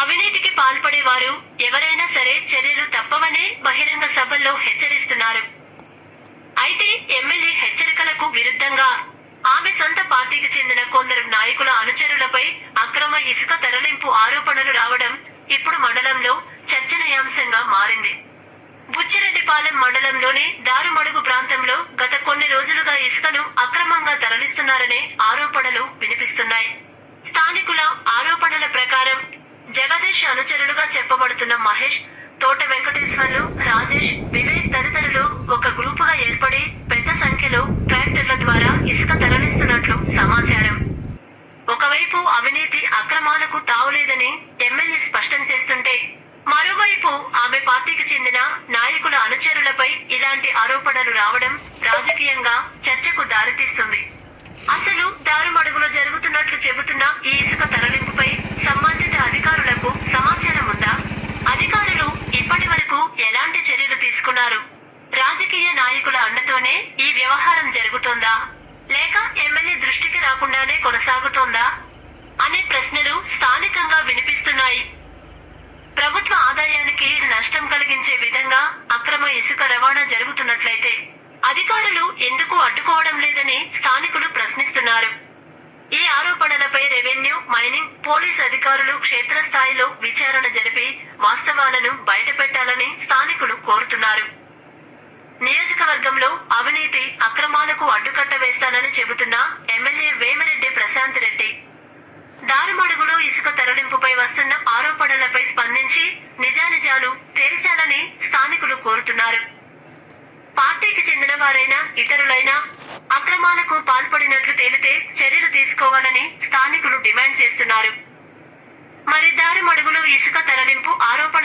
అవినీతికి పాల్పడేవారు ఎవరైనా సరే చర్యలు తప్పవనే బహిరంగ సభల్లో హెచ్చరిస్తున్నారు. అయితే ఎమ్మెల్యే హెచ్చరికలకు విరుద్ధంగా ఆమె సొంత పార్టీకి చెందిన కొందరు నాయకుల అనుచరులపై అక్రమ ఇసుక తరలింపు ఆరోపణలు రావడం ఇప్పుడు మండలంలో చర్చనీయాంశంగా మారింది. బుచ్చిరెడ్డిపాలెం మండలంలోని దారుమడుగు ప్రాంతంలో గత కొన్ని రోజులుగా ఇసుకను అక్రమంగా తరలిస్తున్నారనే ఆరోపణలు వినిపిస్తున్నాయి. స్థానికుల ఆరోపణల ప్రకారం జగదీష్ అనుచరులుగా చెప్పబడుతున్న మహేష్, తోట వెంకటేశ్వర్లు, రాజేష్, వివేక్ తదితరులు ఒక గ్రూపుగా ఏర్పడి పెద్ద సంఖ్యలో ట్రాక్టర్ల ద్వారా ఇసుక తరలిస్తున్నట్లు సమాచారం. ఒకవైపు అవినీతి అక్రమాలకు తావులేదని ఎమ్మెల్యే స్పష్టం చేస్తుంటే, మరోవైపు ఆమె పార్టీకి చెందిన నాయకుల అనుచరులపై ఇలాంటి ఆరోపణలు రావడం రాజకీయంగా చర్చకు దారితీస్తుంది. అసలు దారుమడుగులో జరుగుతున్నట్లు చెబుతున్న ఈ ఇసుక తరలింపుపై సంబంధిత అధికారులకు సమాచారం ఉందా? అధికారులు ఇప్పటి వరకు ఎలాంటి చర్యలు తీసుకున్నారు? రాజకీయ నాయకుల అండతోనే ఈ వ్యవహారం జరుగుతోందా, లేక ఎమ్మెల్యే దృష్టికి రాకుండానే కొనసాగుతోందా అనే ప్రశ్నలు స్థానికంగా వినిపిస్తున్నాయి. ప్రభుత్వ ఆదాయానికి నష్టం కలిగించే విధంగా అక్రమ ఇసుక రవాణా జరుగుతున్నట్లయితే అధికారులు ఎందుకు అడ్డుకోవడం లేదని స్థానికులు ప్రశ్నిస్తున్నారు. ఈ ఆరోపణలపై రెవెన్యూ, మైనింగ్, పోలీస్ అధికారులు క్షేత్రస్థాయిలో విచారణ జరిపి వాస్తవాలను బయటపెట్టాలని స్థానికులు కోరుతున్నారు. నియోజకవర్గంలో అవినీతి అక్రమాలకు అడ్డుకట్ట వేస్తానని చెబుతున్న ఎమ్మెల్యే వేమిరెడ్డి ప్రశాంత్ రెడ్డి దారుమడుగులో ఇసుక తరలింపుపై వస్తున్న ఆరోపణలపై స్పందించి నిజానిజాలు తేల్చాలని స్థానికులు కోరుతున్నారు. పార్టీకి చెందిన వారైనా ఇతరులైనా అక్రమాలకు పాల్పడినట్లు తేలితే చర్యలు తీసుకోవాలని స్థానికులు డిమాండ్ చేస్తున్నారు. మరి దారుమడుగులో ఇసుక తరలింపు ఆరోపణ